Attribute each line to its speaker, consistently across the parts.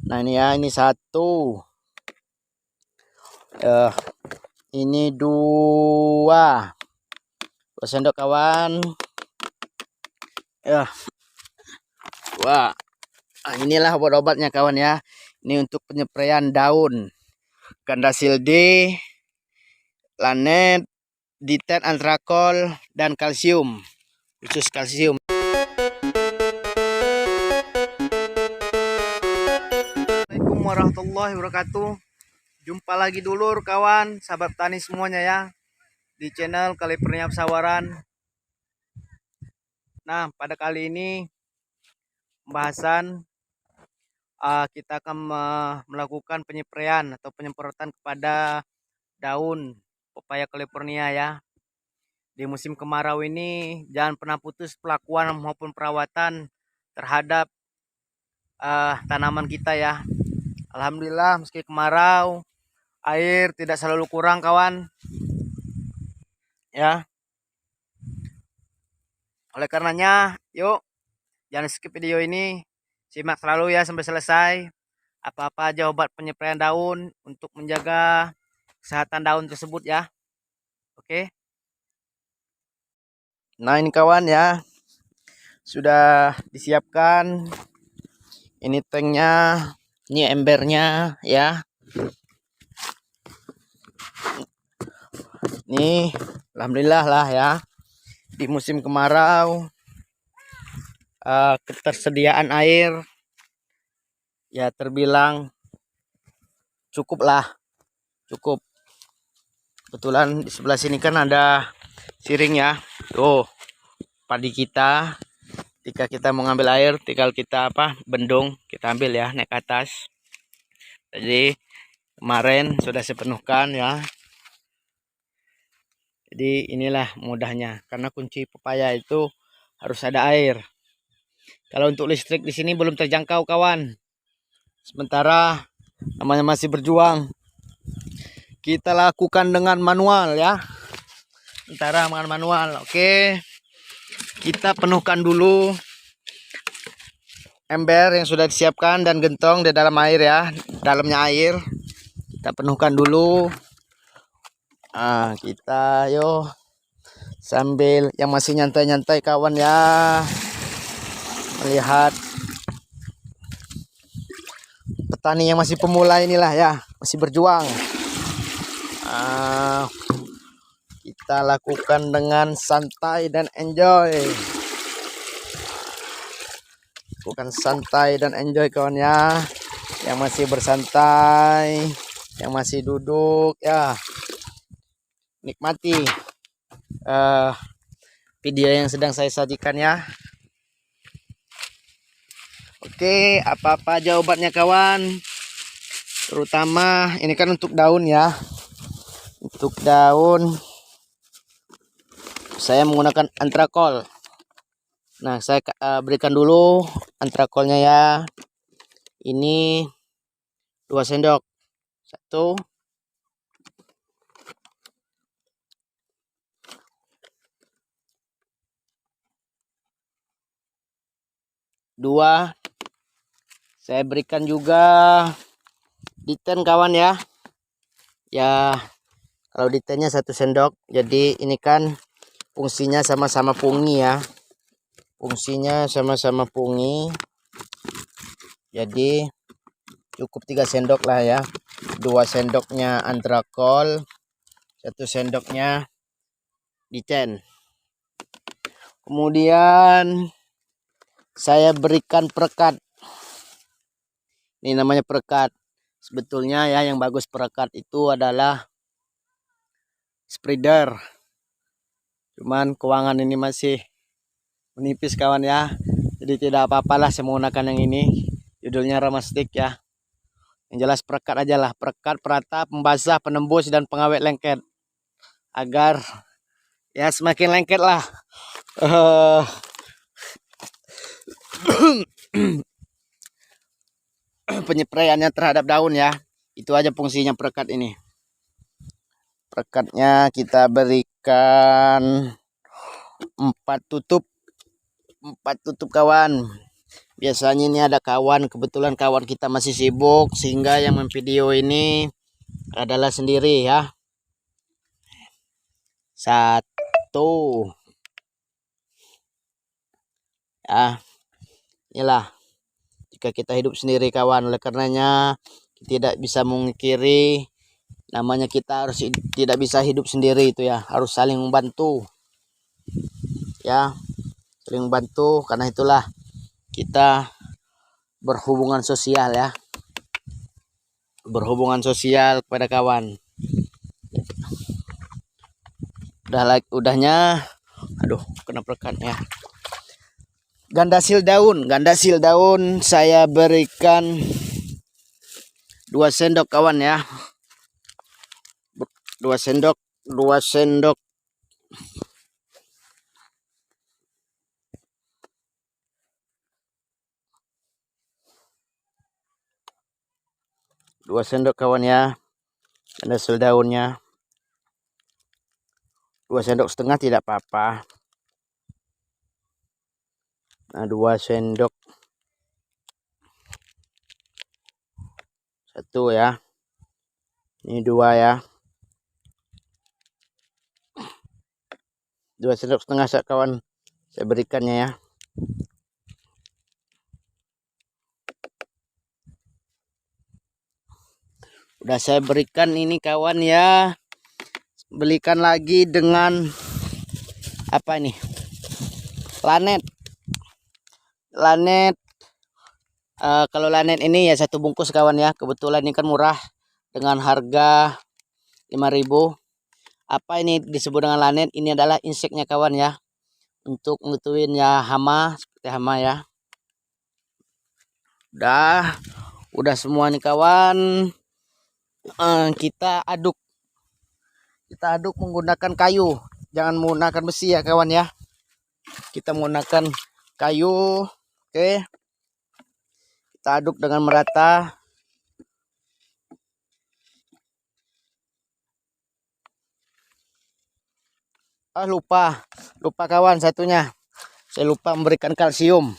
Speaker 1: Nah ini ya, ini satu, ini dua sendok kawan. Wah, inilah obat-obatnya kawan ya. Ini untuk penyepraian daun Gandasil D, Lanet, Diten, Antrakol, dan kalsium, khusus kalsium. Assalamualaikum warahmatullahi wabarakatuh. Jumpa lagi dulur kawan, sahabat tani semuanya ya, di channel California Pesawaran. Nah, pada kali ini pembahasan kita akan melakukan penyepraian atau penyemprotan kepada daun pepaya California ya. Di musim kemarau ini jangan pernah putus pelakuan maupun perawatan terhadap tanaman kita ya. Alhamdulillah meski kemarau, air tidak selalu kurang kawan ya. Oleh karenanya yuk jangan skip video ini, simak selalu ya sampai selesai. Apa-apa aja obat penyepraian daun untuk menjaga kesehatan daun tersebut ya. Oke. Nah ini kawan ya, sudah disiapkan. Ini tanknya, ini embernya ya. Ini alhamdulillah lah ya, di musim kemarau ketersediaan air ya terbilang cukup lah, cukup. Kebetulan di sebelah sini kan ada siring ya. Tuh padi kita, ketika kita mau ngambil air tinggal kita bendung, kita ambil ya naik ke atas. Jadi kemarin sudah sepenuhkan ya. Jadi inilah mudahnya, karena kunci pepaya itu harus ada air. Kalau untuk listrik di sini belum terjangkau kawan. Sementara namanya masih berjuang, kita lakukan dengan manual ya. Sementara dengan manual. Oke, kita penuhkan dulu ember yang sudah disiapkan dan gentong di dalam air ya. Dalamnya air kita penuhkan dulu. Kita yo sambil yang masih nyantai-nyantai kawan ya, melihat petani yang masih pemula inilah ya, masih berjuang. Kita lakukan dengan santai dan enjoy. Bukan santai dan enjoy kawan ya, yang masih bersantai, yang masih duduk ya, nikmati video yang sedang saya sajikan ya. Oke, apa-apa aja obatnya kawan. Terutama ini kan untuk daun ya. Untuk daun saya menggunakan antrakol. Nah, saya berikan dulu antrakolnya ya. Ini 2 sendok. 1, 2. Saya berikan juga Diten kawan ya. Ya, kalau Ditennya 1 sendok. Jadi ini kan fungsinya sama-sama fungi ya. Fungsinya sama-sama fungi. Jadi cukup 3 sendok lah ya. 2 sendoknya antrakol, 1 sendoknya Diten. Kemudian saya berikan perekat. Ini namanya perekat. Sebetulnya ya yang bagus perekat itu adalah spreader. Cuman keuangan ini masih menipis kawan ya. Jadi tidak apa-apalah saya menggunakan yang ini. Judulnya Ramastik ya. Yang jelas perekat aja lah. Perekat, peratap, pembasah, penembus, dan pengawet lengket. Agar ya semakin lengket lah. Penyepraiannya terhadap daun ya. Itu aja fungsinya perekat ini. Perekatnya kita berikan 4 tutup. 4 tutup kawan. Biasanya ini ada kawan, kebetulan kawan kita masih sibuk sehingga yang memvideo ini adalah sendiri ya. Satu. Ya, inilah jika kita hidup sendiri kawan, oleh karenanya tidak bisa mengkiri, namanya kita harus tidak bisa hidup sendiri itu ya, harus saling membantu ya, saling membantu. Karena itulah kita berhubungan sosial ya, berhubungan sosial kepada kawan. Udahnya aduh kena perekan ya. Gandasil daun saya berikan 2 sendok kawan ya, 2 sendok 2 sendok 2 sendok kawan ya, gandasil daunnya 2 sendok setengah tidak apa-apa. Nah 2 sendok 1 ya, ini 2 ya, 2 sendok setengah kawan saya berikannya ya. Udah saya berikan ini kawan ya. Belikan lagi dengan apa ini, lanet. Kalau lanet ini ya 1 bungkus kawan ya, kebetulan ini kan murah dengan harga 5.000. Apa ini disebut dengan lanet? Ini adalah inseknya kawan ya, untuk ngutuin ya hama, seperti hama ya. Udah semua nih kawan. Kita aduk menggunakan kayu, jangan menggunakan besi ya kawan ya. Kita menggunakan kayu. Oke, kita aduk dengan merata. Lupa kawan satunya, saya lupa memberikan kalsiumnya.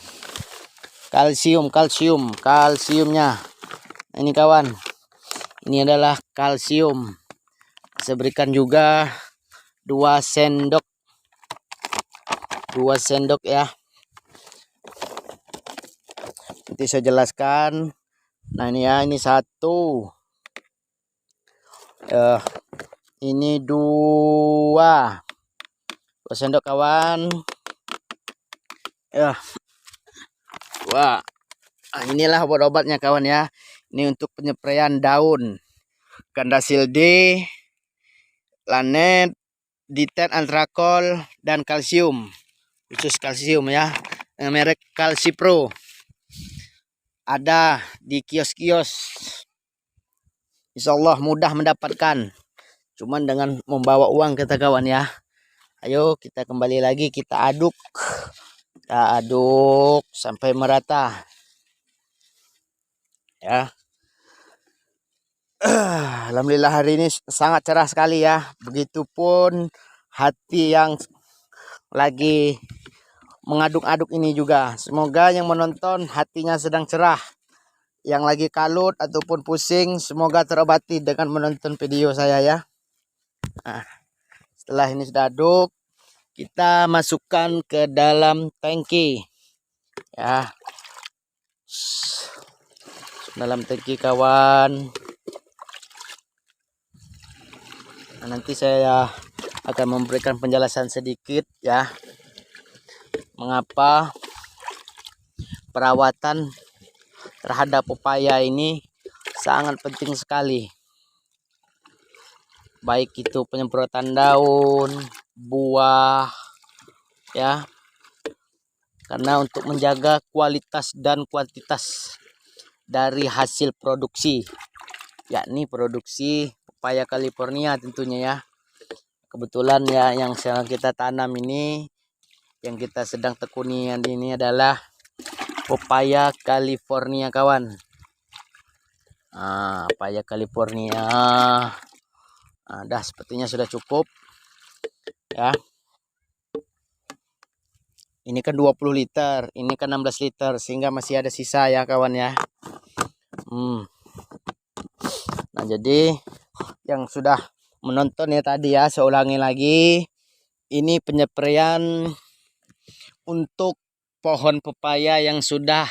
Speaker 1: Ini kawan, ini adalah kalsium. Saya berikan juga 2 sendok ya. Nanti saya jelaskan. Nah ini ya, ini 1, ini 2 sendok kawan ya. Wah, inilah obat-obatnya kawan ya. Ini untuk penyepraian daun, gandasil D, lanet, diten, antrakol, dan kalsium, khusus kalsium ya, merek Kalsipro. Ada di kios-kios, insya Allah mudah mendapatkan, cuman dengan membawa uang kita kawan ya. Ayo kita kembali lagi, kita aduk sampai merata ya. Alhamdulillah hari ini sangat cerah sekali ya. Begitupun hati yang lagi mengaduk-aduk ini juga. Semoga yang menonton hatinya sedang cerah. Yang lagi kalut ataupun pusing, semoga terobati dengan menonton video saya ya. Nah, setelah ini sudah aduk, kita masukkan ke dalam tangki ya. Dalam tangki kawan. Nah, nanti saya akan memberikan penjelasan sedikit ya, mengapa perawatan terhadap pepaya ini sangat penting sekali. Baik itu penyemprotan daun, buah ya. Karena untuk menjaga kualitas dan kuantitas dari hasil produksi, yakni produksi pepaya California tentunya ya. Kebetulan ya yang sedang kita tanam ini, yang kita sedang tekuni ini adalah pepaya California kawan. Pepaya California. Dah sepertinya sudah cukup ya. Ini kan 20 liter, ini kan 16 liter, sehingga masih ada sisa ya kawan ya. Nah, jadi yang sudah menonton ya tadi ya, saya ulangi lagi. Ini penyepraian untuk pohon pepaya yang sudah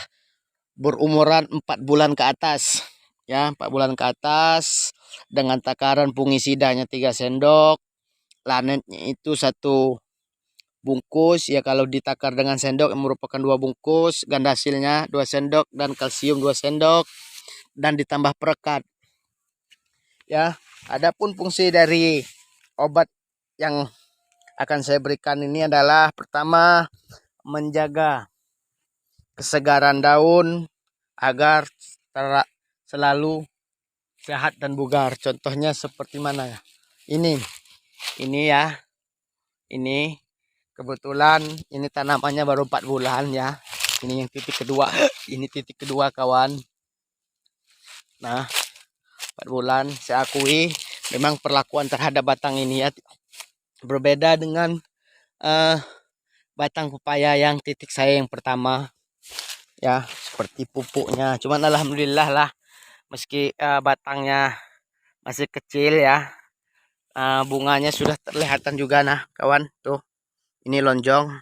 Speaker 1: berumuran 4 bulan ke atas. Ya, 4 bulan ke atas dengan takaran fungisidanya 3 sendok. Lanetnya itu 1 bungkus ya, kalau ditakar dengan sendok yang merupakan 2 bungkus, gandasilnya 2 sendok dan kalsium 2 sendok dan ditambah perekat. Ya, adapun fungsi dari obat yang akan saya berikan ini adalah pertama menjaga kesegaran daun agar selalu sehat dan bugar. Contohnya seperti mana ya? Ini ya. Ini kebetulan ini tanamannya baru 4 bulan ya. Ini yang titik kedua. Ini titik kedua kawan. Nah, 4 bulan saya akui memang perlakuan terhadap batang ini ya berbeda dengan batang pepaya yang titik saya yang pertama. Ya, seperti pupuknya. Cuman alhamdulillah lah, meski batangnya masih kecil ya, bunganya sudah terlihatan juga. Nah kawan, tuh ini lonjong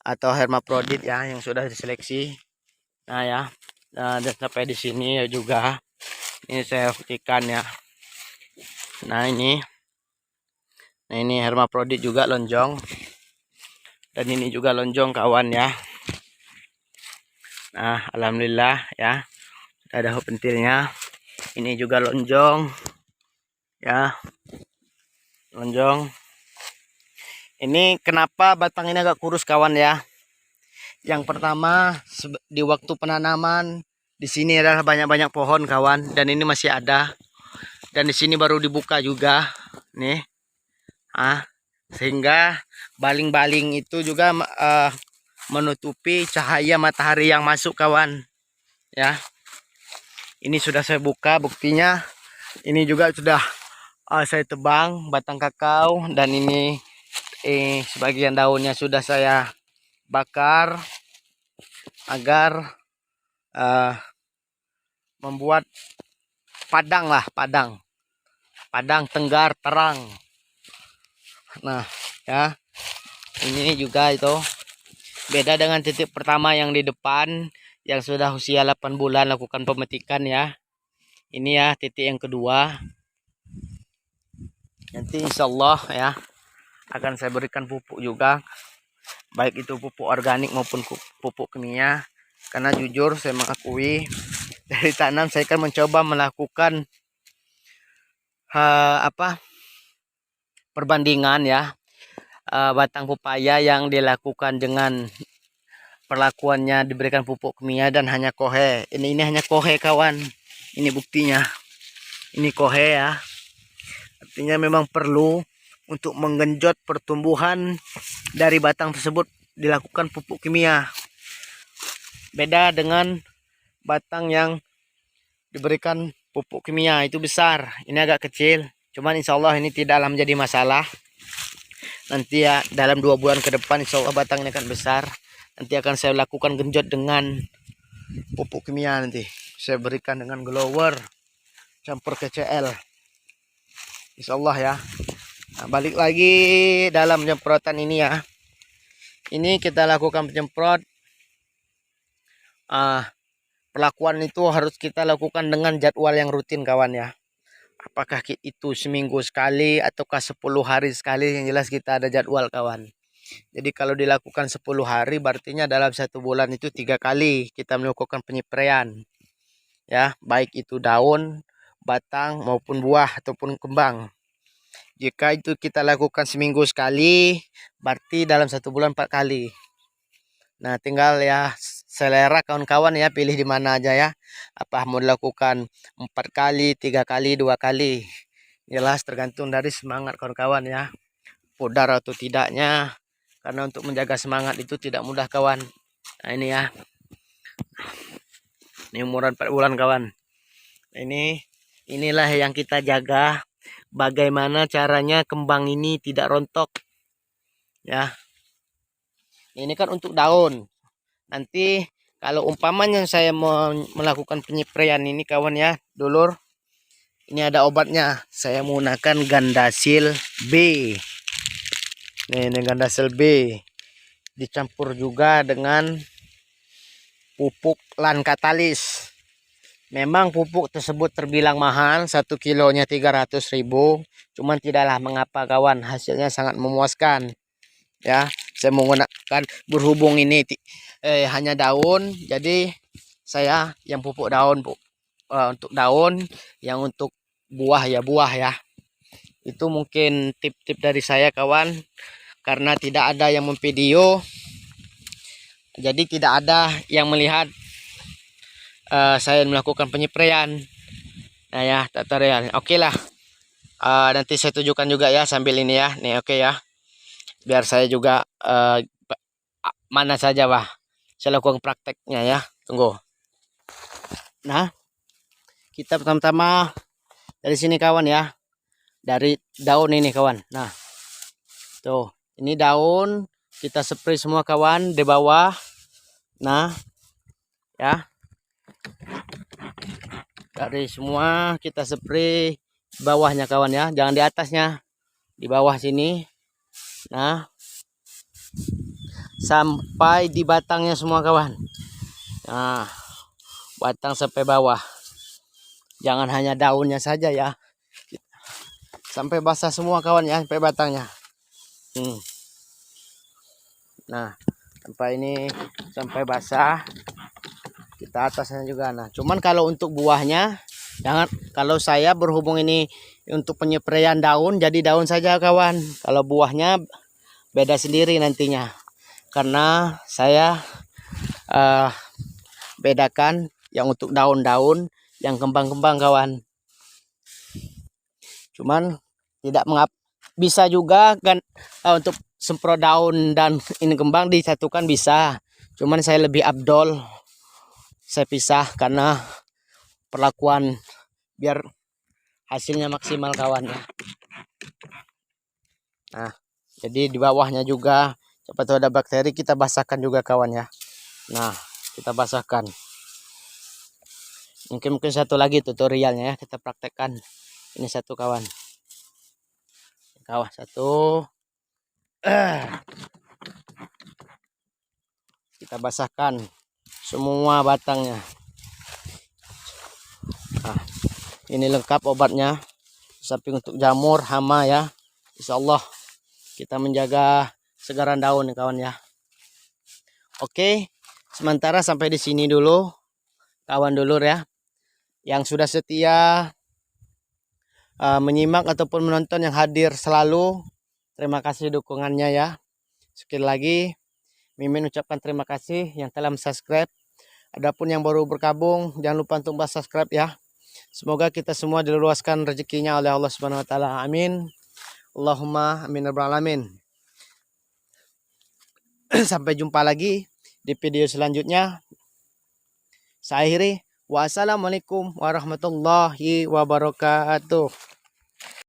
Speaker 1: atau hermaprodit ya yang sudah diseleksi. Nah ya, dan sampai di sini ya juga ini saya buktikan ya. Nah ini hermaprodit juga lonjong, dan ini juga lonjong kawan ya. Nah alhamdulillah ya, ada pentilnya. Ini juga lonjong ya, lonjong. Ini kenapa batang ini agak kurus kawan ya? Yang pertama, di waktu penanaman di sini adalah banyak-banyak pohon kawan, dan ini masih ada. Dan di sini baru dibuka juga nih. Sehingga baling-baling itu juga menutupi cahaya matahari yang masuk kawan ya. Ini sudah saya buka, buktinya ini juga sudah saya tebang batang kakao, dan ini sebagian daunnya sudah saya bakar agar membuat padang lah, padang tenggar terang. Nah ya, ini juga itu beda dengan titik pertama yang di depan yang sudah usia 8 bulan lakukan pemetikan ya. Ini ya titik yang kedua. Nanti insya Allah ya akan saya berikan pupuk juga, baik itu pupuk organik maupun pupuk kimia. Karena jujur saya mengakui dari tanam saya kan mencoba melakukan perbandingan ya, batang pepaya yang dilakukan dengan perlakuannya diberikan pupuk kimia dan hanya kohe. Ini hanya kohe kawan. Ini buktinya. Ini kohe ya. Artinya memang perlu untuk menggenjot pertumbuhan dari batang tersebut dilakukan pupuk kimia. Beda dengan batang yang diberikan pupuk kimia, itu besar. Ini agak kecil. Cuman insya Allah ini tidaklah menjadi masalah. Nanti ya dalam 2 bulan ke depan insya Allah batang ini akan besar. Nanti akan saya lakukan genjot dengan pupuk kimia. Nanti saya berikan dengan grower campur KCL, insya Allah ya. Nah, balik lagi dalam penyemprotan ini ya. Ini kita lakukan penyemprot. Perlakuan itu harus kita lakukan dengan jadwal yang rutin kawan ya. Apakah itu seminggu sekali ataukah 10 hari sekali, yang jelas kita ada jadwal kawan. Jadi kalau dilakukan 10 hari berartinya dalam 1 bulan itu 3 kali kita melakukan penyepraian ya, baik itu daun, batang maupun buah ataupun kembang. Jika itu kita lakukan seminggu sekali berarti dalam 1 bulan 4 kali. Nah tinggal ya selera kawan-kawan ya, pilih di mana aja ya, apa mau dilakukan 4 kali, 3 kali, 2 kali, jelas tergantung dari semangat kawan-kawan ya, pudar atau tidaknya. Karena untuk menjaga semangat itu tidak mudah kawan. Nah ini ya, ini umuran 4 bulan kawan. Inilah yang kita jaga, bagaimana caranya kembang ini tidak rontok ya. Ini kan untuk daun. Nanti kalau umpamanya saya mau melakukan penyepraian ini kawan ya, dulur. Ini ada obatnya. Saya menggunakan Gandasil B. Ini Gandasil B. Dicampur juga dengan pupuk Lan Katalis. Memang pupuk tersebut terbilang mahal, 1 kilonya 300.000. Cuman tidaklah mengapa kawan, hasilnya sangat memuaskan. Ya, saya menggunakan berhubung ini hanya daun, jadi saya yang pupuk daun untuk daun, yang untuk buah ya. Itu mungkin tip-tip dari saya kawan, karena tidak ada yang memvideo, jadi tidak ada yang melihat saya melakukan penyepraian. Nah ya, tutorial. Oke lah. Nanti saya tunjukkan juga ya sambil ini ya. Nih oke ya. Biar saya juga mana saja saya lakukan prakteknya ya. Tunggu. Nah, kita pertama-tama dari sini kawan ya. Dari daun ini kawan. Nah, tuh. Ini daun. Kita spray semua kawan di bawah. Nah, ya. Dari semua kita spray bawahnya kawan ya, jangan di atasnya, di bawah sini. Nah, sampai di batangnya semua kawan. Nah, batang sampai bawah, jangan hanya daunnya saja ya, sampai basah semua kawan ya, sampai batangnya. Nah, sampai ini, sampai basah. Kita atasnya juga. Nah, cuman kalau untuk buahnya jangan, kalau saya berhubung ini untuk penyepraian daun, jadi daun saja kawan. Kalau buahnya beda sendiri nantinya, karena saya bedakan yang untuk daun-daun, yang kembang-kembang kawan. Cuman tidak bisa juga kan untuk semprot daun dan ini kembang disatukan bisa. Cuman saya lebih abdol saya pisah, karena perlakuan biar hasilnya maksimal kawan ya. Nah, jadi di bawahnya juga cepat ada bakteri, kita basahkan juga kawan ya. Nah, kita basahkan. Mungkin satu lagi tutorialnya ya, kita praktekkan. Ini satu kawan. Kawah satu. Kita basahkan semua batangnya. Nah, ini lengkap obatnya, samping untuk jamur hama ya. Insya Allah kita menjaga segaran daun kawan ya. Oke, sementara sampai di sini dulu kawan dulur ya, yang sudah setia menyimak ataupun menonton, yang hadir selalu, terima kasih dukungannya ya. Sekali lagi Mimin ucapkan terima kasih yang telah subscribe. Adapun yang baru bergabung, jangan lupa untuk subscribe ya. Semoga kita semua diluaskan rezekinya oleh Allah Subhanahu wa taala. Amin. Allahumma amin rabbal alamin. Sampai jumpa lagi di video selanjutnya. Saya akhiri. Wassalamualaikum warahmatullahi wabarakatuh.